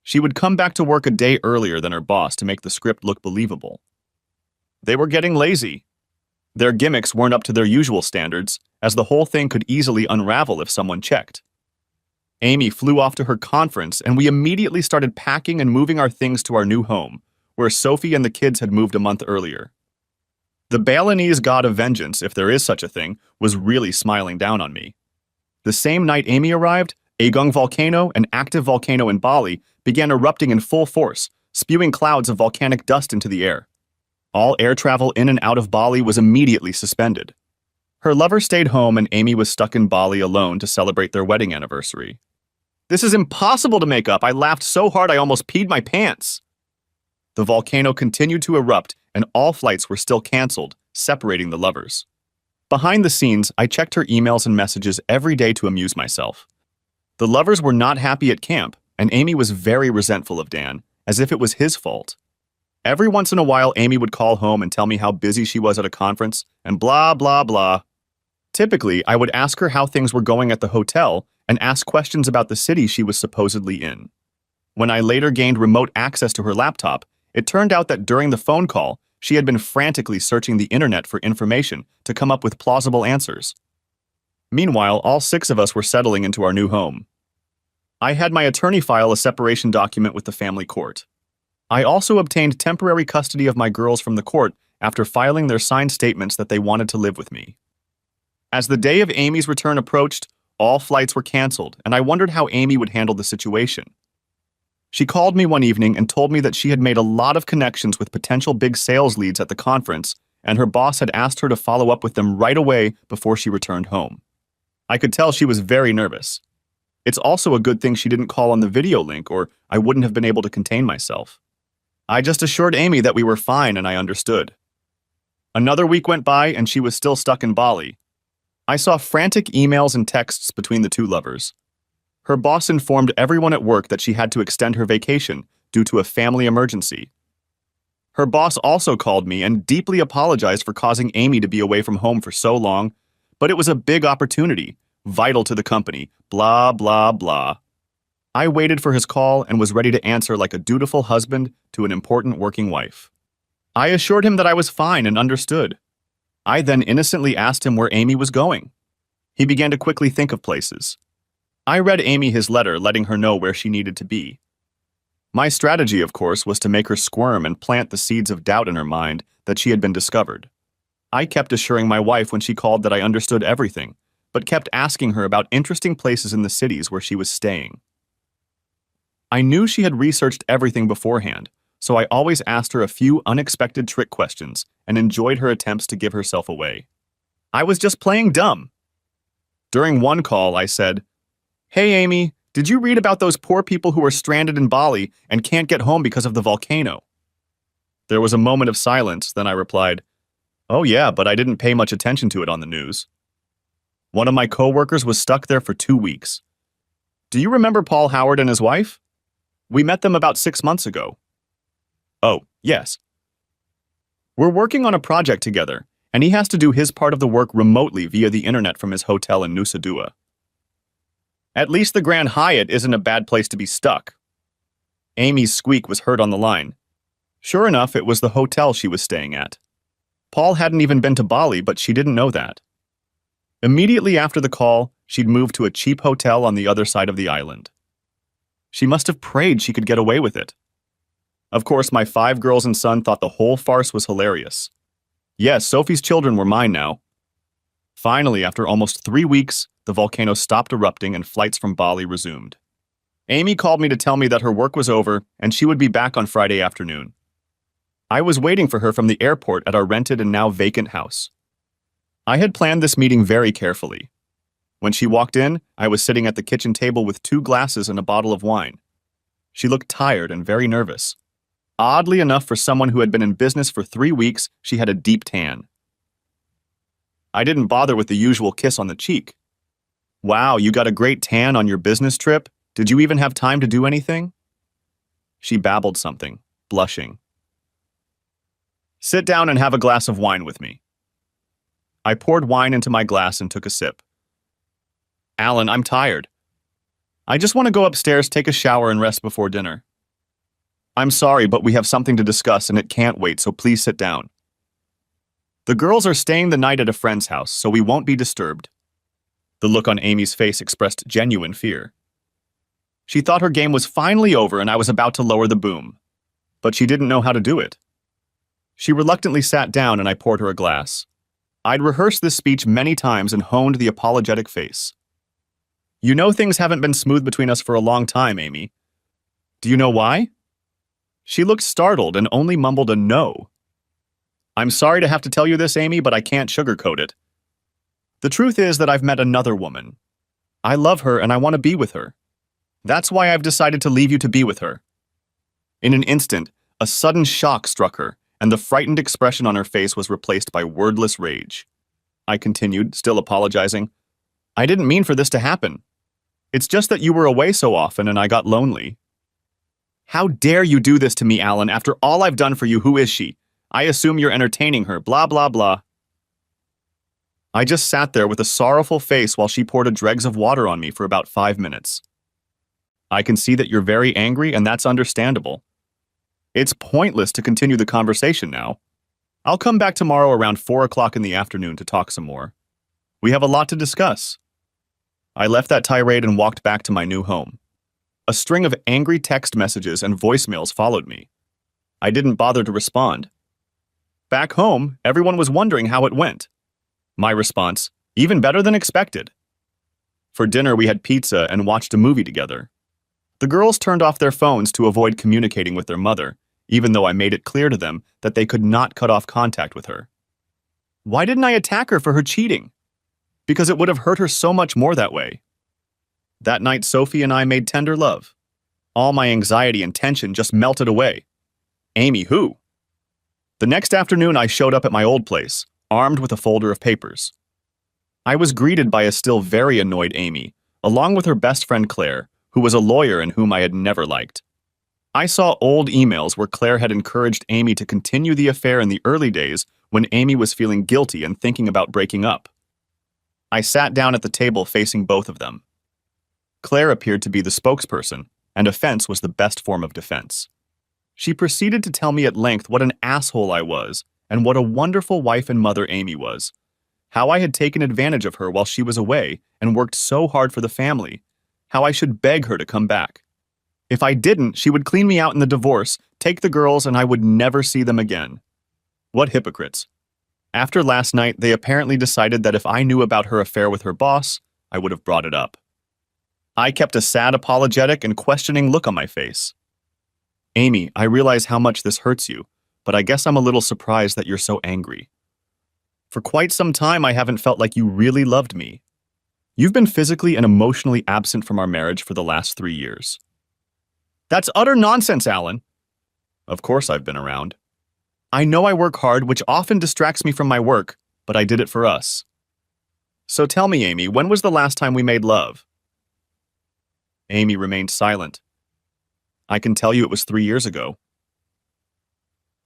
She would come back to work a day earlier than her boss to make the script look believable. They were getting lazy. Their gimmicks weren't up to their usual standards, as the whole thing could easily unravel if someone checked. Amy flew off to her conference, and we immediately started packing and moving our things to our new home, where Sophie and the kids had moved a month earlier. The Balinese god of vengeance, if there is such a thing, was really smiling down on me. The same night Amy arrived, Agung volcano, an active volcano in Bali, began erupting in full force, spewing clouds of volcanic dust into the air. All air travel in and out of Bali was immediately suspended. Her lover stayed home and Amy was stuck in Bali alone to celebrate their wedding anniversary. "This is impossible to make up. I laughed so hard I almost peed my pants." The volcano continued to erupt and all flights were still canceled, separating the lovers. Behind the scenes, I checked her emails and messages every day to amuse myself. The lovers were not happy at camp, and Amy was very resentful of Dan, as if it was his fault. Every once in a while, Amy would call home and tell me how busy she was at a conference, and blah, blah, blah. Typically, I would ask her how things were going at the hotel and ask questions about the city she was supposedly in. When I later gained remote access to her laptop, it turned out that during the phone call, she had been frantically searching the internet for information to come up with plausible answers. Meanwhile, all 6 of us were settling into our new home. I had my attorney file a separation document with the family court. I also obtained temporary custody of my girls from the court after filing their signed statements that they wanted to live with me. As the day of Amy's return approached, all flights were canceled, and I wondered how Amy would handle the situation. She called me one evening and told me that she had made a lot of connections with potential big sales leads at the conference, and her boss had asked her to follow up with them right away before she returned home. I could tell she was very nervous. It's also a good thing she didn't call on the video link, or I wouldn't have been able to contain myself. I just assured Amy that we were fine and I understood. Another week went by and she was still stuck in Bali. I saw frantic emails and texts between the two lovers. Her boss informed everyone at work that she had to extend her vacation due to a family emergency. Her boss also called me and deeply apologized for causing Amy to be away from home for so long, but it was a big opportunity, vital to the company, blah, blah, blah. I waited for his call and was ready to answer like a dutiful husband to an important working wife. I assured him that I was fine and understood. I then innocently asked him where Amy was going. He began to quickly think of places. I read Amy his letter letting her know where she needed to be. My strategy, of course, was to make her squirm and plant the seeds of doubt in her mind that she had been discovered. I kept assuring my wife when she called that I understood everything, but kept asking her about interesting places in the cities where she was staying. I knew she had researched everything beforehand, so I always asked her a few unexpected trick questions and enjoyed her attempts to give herself away. I was just playing dumb. During one call, I said, "Hey Amy, did you read about those poor people who are stranded in Bali and can't get home because of the volcano?" There was a moment of silence, then I replied, "Oh yeah, but I didn't pay much attention to it on the news." One of my coworkers was stuck there for 2 weeks. "Do you remember Paul Howard and his wife? We met them about 6 months ago." "Oh, yes. We're working on a project together, and he has to do his part of the work remotely via the internet from his hotel in Nusa Dua. At least the Grand Hyatt isn't a bad place to be stuck." Amy's squeak was heard on the line. Sure enough, it was the hotel she was staying at. Paul hadn't even been to Bali, but she didn't know that. Immediately after the call, she'd moved to a cheap hotel on the other side of the island. She must have prayed she could get away with it. Of course, my 5 girls and son thought the whole farce was hilarious. Yes, Sophie's children were mine now. Finally, after almost 3 weeks, the volcano stopped erupting and flights from Bali resumed. Amy called me to tell me that her work was over and she would be back on Friday afternoon. I was waiting for her from the airport at our rented and now vacant house. I had planned this meeting very carefully. When she walked in, I was sitting at the kitchen table with 2 glasses and a bottle of wine. She looked tired and very nervous. Oddly enough, for someone who had been in business for 3 weeks, she had a deep tan. I didn't bother with the usual kiss on the cheek. Wow, you got a great tan on your business trip? Did you even have time to do anything? She babbled something, blushing. Sit down and have a glass of wine with me. I poured wine into my glass and took a sip. Alan, I'm tired. I just want to go upstairs, take a shower, and rest before dinner. I'm sorry, but we have something to discuss and it can't wait, so please sit down. The girls are staying the night at a friend's house, so we won't be disturbed. The look on Amy's face expressed genuine fear. She thought her game was finally over and I was about to lower the boom. But she didn't know how to do it. She reluctantly sat down and I poured her a glass. I'd rehearsed this speech many times and honed the apologetic face. You know things haven't been smooth between us for a long time, Amy. Do you know why? She looked startled and only mumbled a no. I'm sorry to have to tell you this, Amy, but I can't sugarcoat it. The truth is that I've met another woman. I love her and I want to be with her. That's why I've decided to leave you to be with her. In an instant, a sudden shock struck her, and the frightened expression on her face was replaced by wordless rage. I continued, still apologizing. I didn't mean for this to happen. It's just that you were away so often and I got lonely. How dare you do this to me, Alan? After all I've done for you, who is she? I assume you're entertaining her, blah, blah, blah. I just sat there with a sorrowful face while she poured a dregs of water on me for about 5 minutes. I can see that you're very angry, and that's understandable. It's pointless to continue the conversation now. I'll come back tomorrow around 4 o'clock in the afternoon to talk some more. We have a lot to discuss. I left that tirade and walked back to my new home. A string of angry text messages and voicemails followed me. I didn't bother to respond. Back home, everyone was wondering how it went. My response, even better than expected. For dinner, we had pizza and watched a movie together. The girls turned off their phones to avoid communicating with their mother, even though I made it clear to them that they could not cut off contact with her. Why didn't I attack her for her cheating? Because it would have hurt her so much more that way. That night, Sophie and I made tender love. All my anxiety and tension just melted away. Amy, who? The next afternoon, I showed up at my old place, armed with a folder of papers. I was greeted by a still very annoyed Amy, along with her best friend Claire, who was a lawyer and whom I had never liked. I saw old emails where Claire had encouraged Amy to continue the affair in the early days when Amy was feeling guilty and thinking about breaking up. I sat down at the table facing both of them. Claire appeared to be the spokesperson, and offense was the best form of defense. She proceeded to tell me at length what an asshole I was and what a wonderful wife and mother Amy was, how I had taken advantage of her while she was away and worked so hard for the family, how I should beg her to come back. If I didn't, she would clean me out in the divorce, take the girls, and I would never see them again. What hypocrites. After last night, they apparently decided that if I knew about her affair with her boss, I would have brought it up. I kept a sad, apologetic, and questioning look on my face. Amy, I realize how much this hurts you, but I guess I'm a little surprised that you're so angry. For quite some time, I haven't felt like you really loved me. You've been physically and emotionally absent from our marriage for the last 3 years. That's utter nonsense, Alan. Of course I've been around. I know I work hard, which often distracts me from my work, but I did it for us. So tell me, Amy, when was the last time we made love? Amy remained silent. I can tell you it was 3 years ago.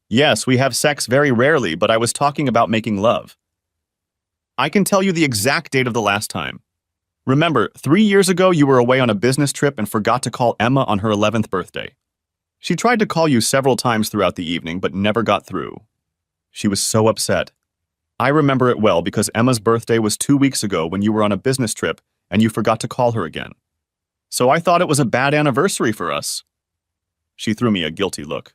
Yes, we have sex very rarely, but I was talking about making love. I can tell you the exact date of the last time. Remember, 3 years ago you were away on a business trip and forgot to call Emma on her 11th birthday. She tried to call you several times throughout the evening, but never got through. She was so upset. I remember it well because Emma's birthday was 2 weeks ago when you were on a business trip and you forgot to call her again. So I thought it was a bad anniversary for us. She threw me a guilty look.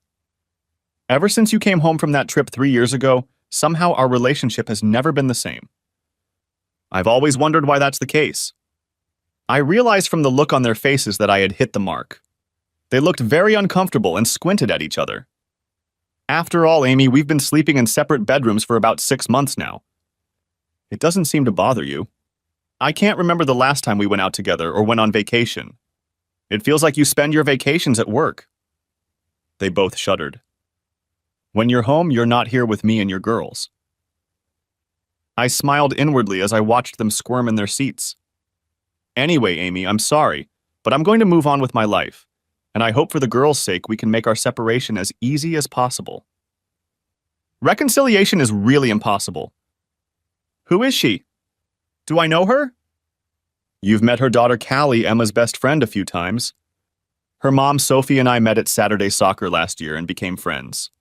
Ever since you came home from that trip 3 years ago, somehow our relationship has never been the same. I've always wondered why that's the case. I realized from the look on their faces that I had hit the mark. They looked very uncomfortable and squinted at each other. After all, Amy, we've been sleeping in separate bedrooms for about 6 months now. It doesn't seem to bother you. I can't remember the last time we went out together or went on vacation. It feels like you spend your vacations at work. They both shuddered. When you're home, you're not here with me and your girls. I smiled inwardly as I watched them squirm in their seats. Anyway, Amy, I'm sorry, but I'm going to move on with my life, and I hope for the girls' sake we can make our separation as easy as possible. Reconciliation is really impossible. Who is she? Do I know her? You've met her daughter Callie, Emma's best friend, a few times. Her mom Sophie and I met at Saturday soccer last year and became friends.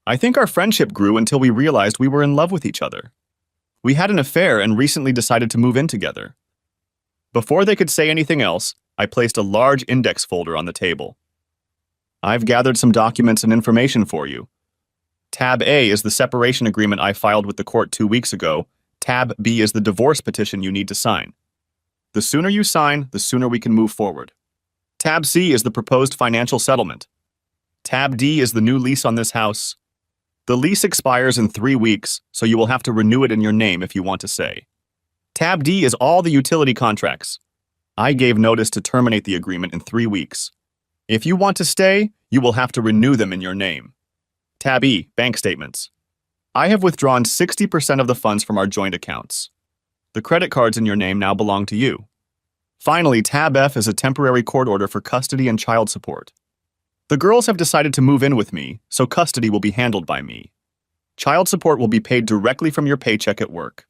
I think our friendship grew until we realized we were in love with each other. We had an affair and recently decided to move in together. Before they could say anything else, I placed a large index folder on the table. I've gathered some documents and information for you. Tab A is the separation agreement I filed with the court 2 weeks ago. Tab B is the divorce petition you need to sign. The sooner you sign, the sooner we can move forward. Tab C is the proposed financial settlement. Tab D is the new lease on this house. The lease expires in 3 weeks, so you will have to renew it in your name if you want to stay. Tab D is all the utility contracts. I gave notice to terminate the agreement in 3 weeks. If you want to stay, you will have to renew them in your name. Tab E, bank statements. I have withdrawn 60% of the funds from our joint accounts. The credit cards in your name now belong to you. Finally, Tab F is a temporary court order for custody and child support. The girls have decided to move in with me, so custody will be handled by me. Child support will be paid directly from your paycheck at work.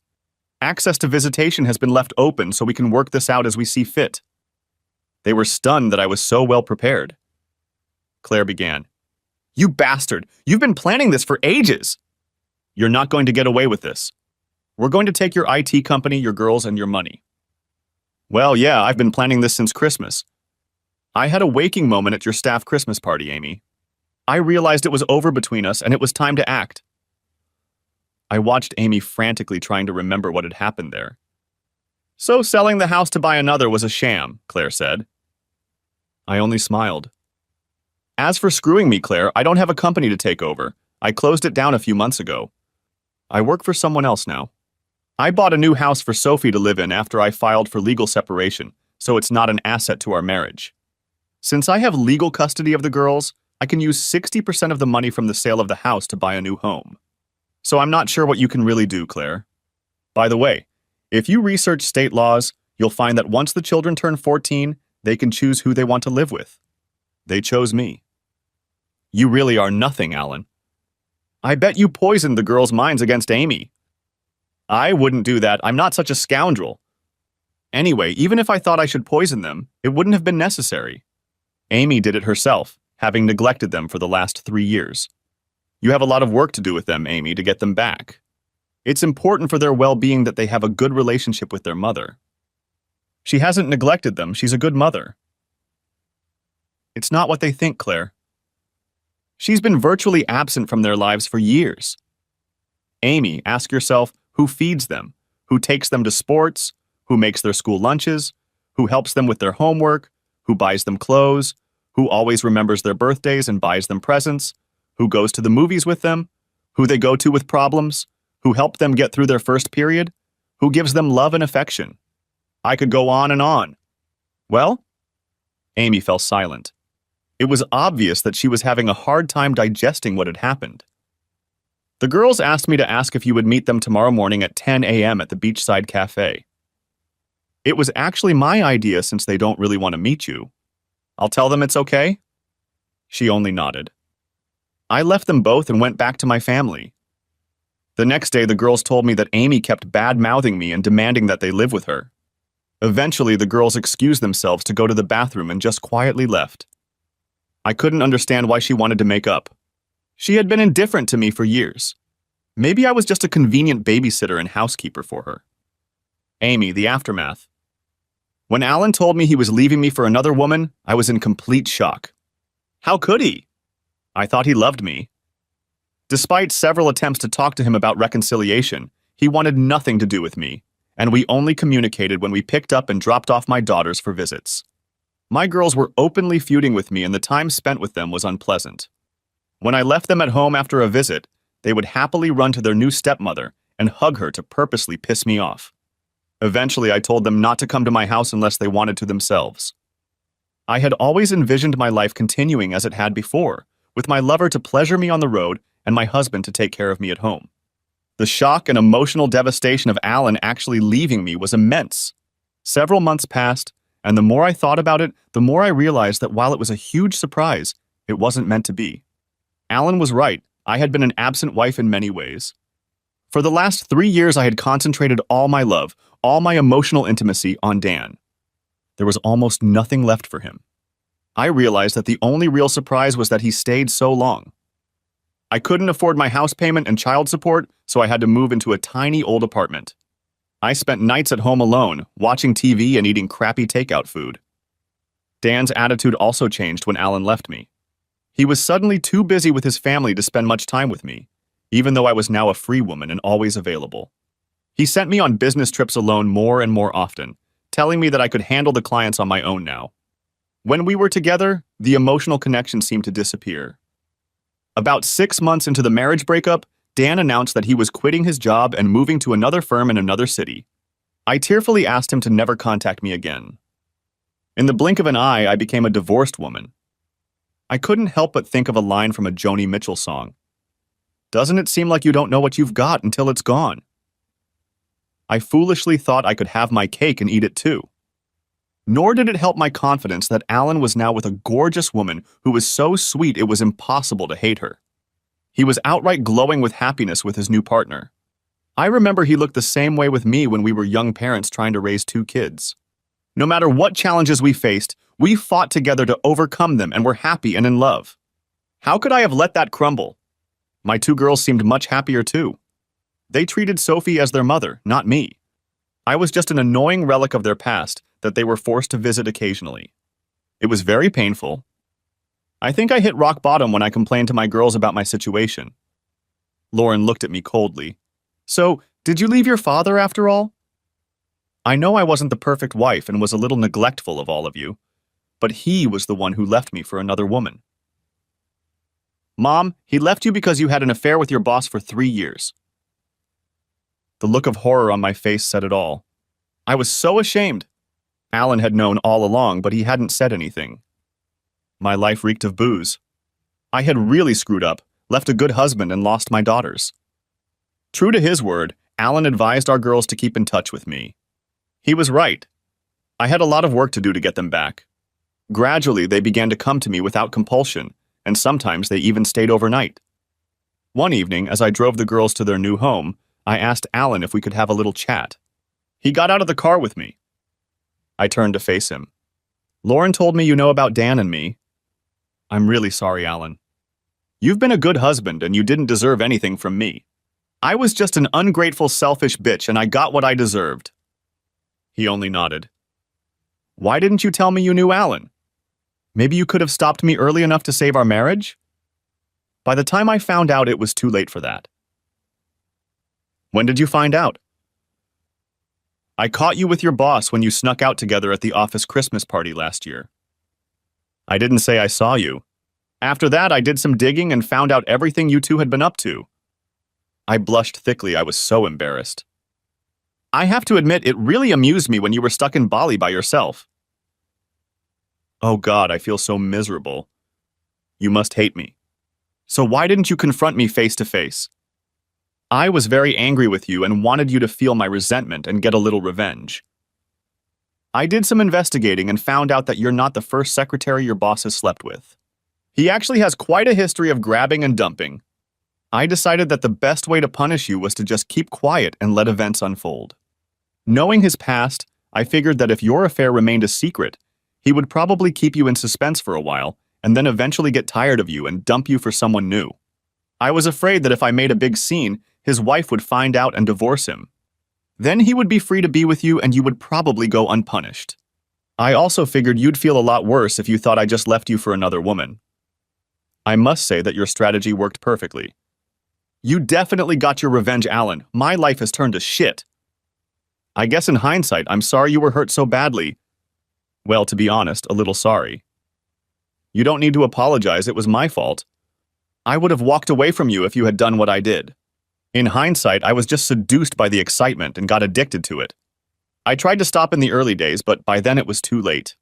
Access to visitation has been left open so we can work this out as we see fit. They were stunned that I was so well prepared. Claire began. You bastard! You've been planning this for ages! You're not going to get away with this. We're going to take your IT company, your girls, and your money. Well, yeah, I've been planning this since Christmas. I had a waking moment at your staff Christmas party, Amy. I realized it was over between us and it was time to act. I watched Amy frantically trying to remember what had happened there. So selling the house to buy another was a sham, Claire said. I only smiled. As for screwing me, Claire, I don't have a company to take over. I closed it down a few months ago. I work for someone else now. I bought a new house for Sophie to live in after I filed for legal separation, so it's not an asset to our marriage. Since I have legal custody of the girls, I can use 60% of the money from the sale of the house to buy a new home. So I'm not sure what you can really do, Claire. By the way, if you research state laws, you'll find that once the children turn 14, they can choose who they want to live with. They chose me. You really are nothing, Alan. I bet you poisoned the girls' minds against Amy. I wouldn't do that. I'm not such a scoundrel. Anyway, even if I thought I should poison them, it wouldn't have been necessary. Amy did it herself, having neglected them for the last 3 years. You have a lot of work to do with them, Amy, to get them back. It's important for their well-being that they have a good relationship with their mother. She hasn't neglected them. She's a good mother. It's not what they think, Claire. She's been virtually absent from their lives for years. Amy, ask yourself, who feeds them? Who takes them to sports? Who makes their school lunches? Who helps them with their homework? Who buys them clothes? Who always remembers their birthdays and buys them presents? Who goes to the movies with them? Who they go to with problems? Who help them get through their first period? Who gives them love and affection? I could go on and on. Well? Amy fell silent. It was obvious that she was having a hard time digesting what had happened. The girls asked me to ask if you would meet them tomorrow morning at 10 a.m. at the Beachside Cafe. It was actually my idea since they don't really want to meet you. I'll tell them it's okay? She only nodded. I left them both and went back to my family. The next day, the girls told me that Amy kept bad-mouthing me and demanding that they live with her. Eventually, the girls excused themselves to go to the bathroom and just quietly left. I couldn't understand why she wanted to make up. She had been indifferent to me for years. Maybe I was just a convenient babysitter and housekeeper for her. Amy, the aftermath. When Alan told me he was leaving me for another woman, I was in complete shock. How could he? I thought he loved me. Despite several attempts to talk to him about reconciliation, he wanted nothing to do with me, and we only communicated when we picked up and dropped off my daughters for visits. My girls were openly feuding with me, and the time spent with them was unpleasant. When I left them at home after a visit, they would happily run to their new stepmother and hug her to purposely piss me off. Eventually, I told them not to come to my house unless they wanted to themselves. I had always envisioned my life continuing as it had before, with my lover to pleasure me on the road and my husband to take care of me at home. The shock and emotional devastation of Alan actually leaving me was immense. Several months passed, and the more I thought about it, the more I realized that while it was a huge surprise, it wasn't meant to be. Alan was right. I had been an absent wife in many ways. For the last 3 years, I had concentrated all my love, all my emotional intimacy on Dan. There was almost nothing left for him. I realized that the only real surprise was that he stayed so long. I couldn't afford my house payment and child support, so I had to move into a tiny old apartment. I spent nights at home alone, watching TV and eating crappy takeout food. Dan's attitude also changed when Alan left me. He was suddenly too busy with his family to spend much time with me, even though I was now a free woman and always available. He sent me on business trips alone more and more often, telling me that I could handle the clients on my own now. When we were together, the emotional connection seemed to disappear. About 6 months into the marriage breakup, Dan announced that he was quitting his job and moving to another firm in another city. I tearfully asked him to never contact me again. In the blink of an eye, I became a divorced woman. I couldn't help but think of a line from a Joni Mitchell song. Doesn't it seem like you don't know what you've got until it's gone? I foolishly thought I could have my cake and eat it too. Nor did it help my confidence that Alan was now with a gorgeous woman who was so sweet it was impossible to hate her. He was outright glowing with happiness with his new partner. I remember he looked the same way with me when we were young parents trying to raise 2 kids. No matter what challenges we faced, we fought together to overcome them and were happy and in love. How could I have let that crumble? My 2 girls seemed much happier too. They treated Sophie as their mother, not me. I was just an annoying relic of their past that they were forced to visit occasionally. It was very painful. I think I hit rock bottom when I complained to my girls about my situation. Lauren looked at me coldly. So, did you leave your father after all? I know I wasn't the perfect wife and was a little neglectful of all of you, but he was the one who left me for another woman. Mom, he left you because you had an affair with your boss for 3 years. The look of horror on my face said it all. I was so ashamed. Alan had known all along, but he hadn't said anything. My life reeked of booze. I had really screwed up, left a good husband, and lost my daughters. True to his word, Alan advised our girls to keep in touch with me. He was right. I had a lot of work to do to get them back. Gradually, they began to come to me without compulsion, and sometimes they even stayed overnight. One evening, as I drove the girls to their new home, I asked Alan if we could have a little chat. He got out of the car with me. I turned to face him. Lauren told me you know about Dan and me. I'm really sorry, Alan. You've been a good husband and you didn't deserve anything from me. I was just an ungrateful, selfish bitch and I got what I deserved. He only nodded. Why didn't you tell me you knew Alan? Maybe you could have stopped me early enough to save our marriage? By the time I found out, it was too late for that. When did you find out? I caught you with your boss when you snuck out together at the office Christmas party last year. I didn't say I saw you. After that, I did some digging and found out everything you 2 had been up to. I blushed thickly. I was so embarrassed. I have to admit, it really amused me when you were stuck in Bali by yourself. Oh God, I feel so miserable. You must hate me. So why didn't you confront me face to face? I was very angry with you and wanted you to feel my resentment and get a little revenge. I did some investigating and found out that you're not the first secretary your boss has slept with. He actually has quite a history of grabbing and dumping. I decided that the best way to punish you was to just keep quiet and let events unfold. Knowing his past, I figured that if your affair remained a secret, he would probably keep you in suspense for a while and then eventually get tired of you and dump you for someone new. I was afraid that if I made a big scene, his wife would find out and divorce him. Then he would be free to be with you and you would probably go unpunished. I also figured you'd feel a lot worse if you thought I just left you for another woman. I must say that your strategy worked perfectly. You definitely got your revenge, Alan. My life has turned to shit. I guess in hindsight, I'm sorry you were hurt so badly. Well, to be honest, a little sorry. You don't need to apologize, it was my fault. I would have walked away from you if you had done what I did. In hindsight, I was just seduced by the excitement and got addicted to it. I tried to stop in the early days, but by then it was too late.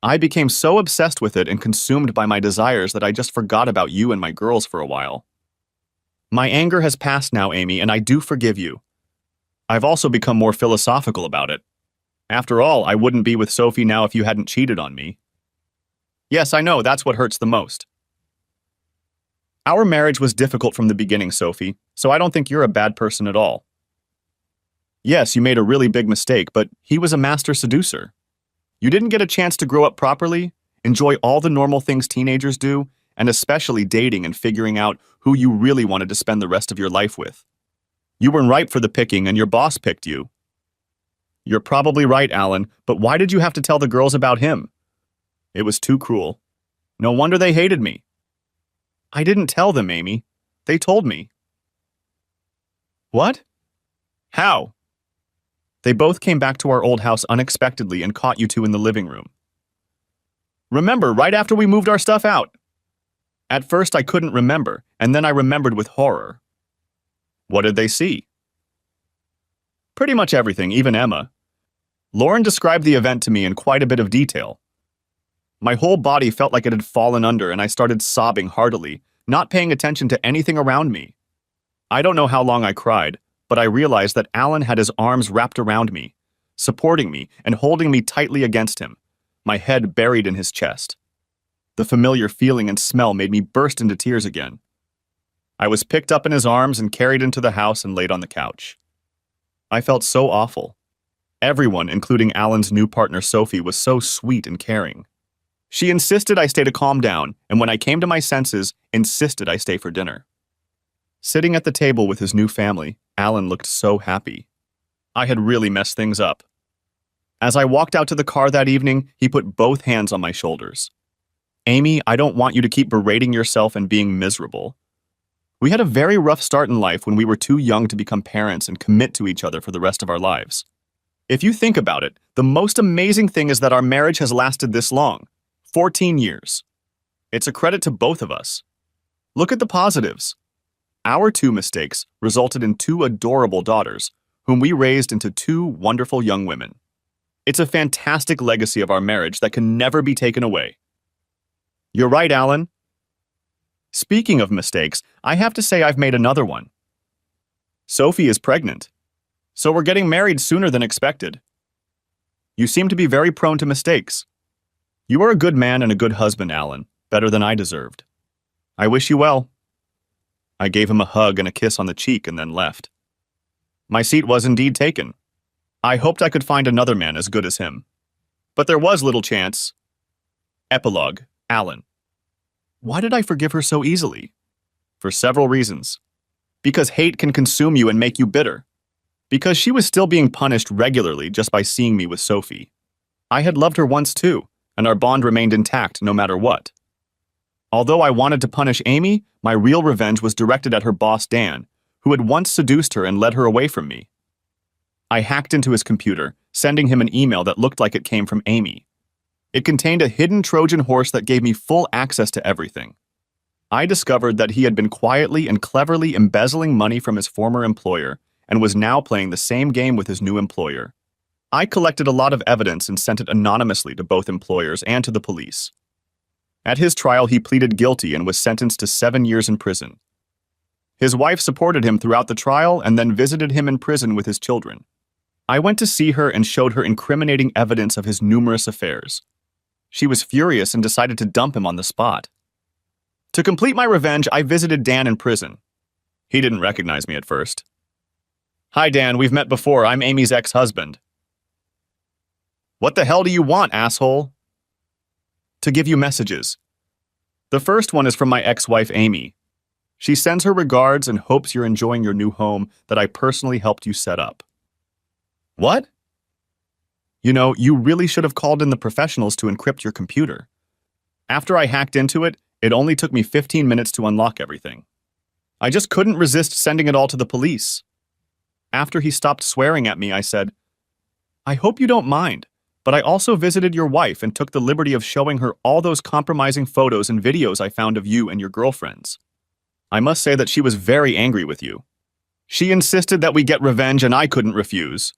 I became so obsessed with it and consumed by my desires that I just forgot about you and my girls for a while. My anger has passed now, Amy, and I do forgive you. I've also become more philosophical about it. After all, I wouldn't be with Sophie now if you hadn't cheated on me. Yes, I know, that's what hurts the most. Our marriage was difficult from the beginning, Sophie, so I don't think you're a bad person at all. Yes, you made a really big mistake, but he was a master seducer. You didn't get a chance to grow up properly, enjoy all the normal things teenagers do, and especially dating and figuring out who you really wanted to spend the rest of your life with. You weren't ripe for the picking, and your boss picked you. You're probably right, Alan, but why did you have to tell the girls about him? It was too cruel. No wonder they hated me. I didn't tell them, Amy. They told me. What? How? They both came back to our old house unexpectedly and caught you two in the living room. Remember, right after we moved our stuff out. At first I couldn't remember, and then I remembered with horror. What did they see? Pretty much everything, even Emma. Lauren described the event to me in quite a bit of detail. My whole body felt like it had fallen under, and I started sobbing heartily, not paying attention to anything around me. I don't know how long I cried, but I realized that Alan had his arms wrapped around me, supporting me and holding me tightly against him, my head buried in his chest. The familiar feeling and smell made me burst into tears again. I was picked up in his arms and carried into the house and laid on the couch. I felt so awful. Everyone, including Alan's new partner Sophie, was so sweet and caring. She insisted I stay to calm down, and when I came to my senses, insisted I stay for dinner. Sitting at the table with his new family, Alan looked so happy. I had really messed things up. As I walked out to the car that evening, he put both hands on my shoulders. Amy, I don't want you to keep berating yourself and being miserable. We had a very rough start in life when we were too young to become parents and commit to each other for the rest of our lives. If you think about it, the most amazing thing is that our marriage has lasted this long, 14 years. It's a credit to both of us. Look at the positives. Our 2 mistakes resulted in 2 adorable daughters, whom we raised into 2 wonderful young women. It's a fantastic legacy of our marriage that can never be taken away. You're right, Alan. Speaking of mistakes, I have to say I've made another one. Sophie is pregnant, so we're getting married sooner than expected. You seem to be very prone to mistakes. You are a good man and a good husband, Alan, better than I deserved. I wish you well. I gave him a hug and a kiss on the cheek and then left. My seat was indeed taken. I hoped I could find another man as good as him. But there was little chance. Epilogue, Alan. Why did I forgive her so easily? For several reasons. Because hate can consume you and make you bitter. Because she was still being punished regularly just by seeing me with Sophie. I had loved her once too, and our bond remained intact no matter what. Although I wanted to punish Amy, my real revenge was directed at her boss Dan, who had once seduced her and led her away from me. I hacked into his computer, sending him an email that looked like it came from Amy. It contained a hidden Trojan horse that gave me full access to everything. I discovered that he had been quietly and cleverly embezzling money from his former employer and was now playing the same game with his new employer. I collected a lot of evidence and sent it anonymously to both employers and to the police. At his trial, he pleaded guilty and was sentenced to 7 years in prison. His wife supported him throughout the trial and then visited him in prison with his children. I went to see her and showed her incriminating evidence of his numerous affairs. She was furious and decided to dump him on the spot. To complete my revenge, I visited Dan in prison. He didn't recognize me at first. Hi, Dan, we've met before. I'm Amy's ex-husband. What the hell do you want, asshole? To give you messages. The first one is from my ex-wife, Amy. She sends her regards and hopes you're enjoying your new home that I personally helped you set up. What? You know, you really should have called in the professionals to encrypt your computer. After I hacked into it, it only took me 15 minutes to unlock everything. I just couldn't resist sending it all to the police. After he stopped swearing at me, I said, I hope you don't mind, but I also visited your wife and took the liberty of showing her all those compromising photos and videos I found of you and your girlfriends. I must say that she was very angry with you. She insisted that we get revenge and I couldn't refuse.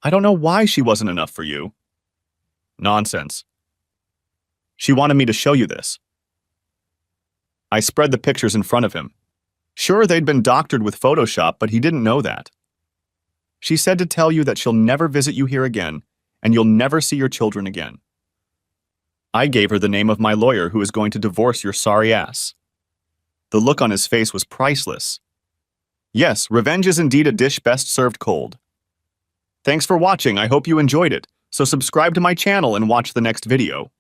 I don't know why she wasn't enough for you. Nonsense. She wanted me to show you this. I spread the pictures in front of him. Sure, they'd been doctored with Photoshop, but he didn't know that. She said to tell you that she'll never visit you here again, and you'll never see your children again. I gave her the name of my lawyer who is going to divorce your sorry ass. The look on his face was priceless. Yes, revenge is indeed a dish best served cold. Thanks for watching, I hope you enjoyed it, so subscribe to my channel and watch the next video.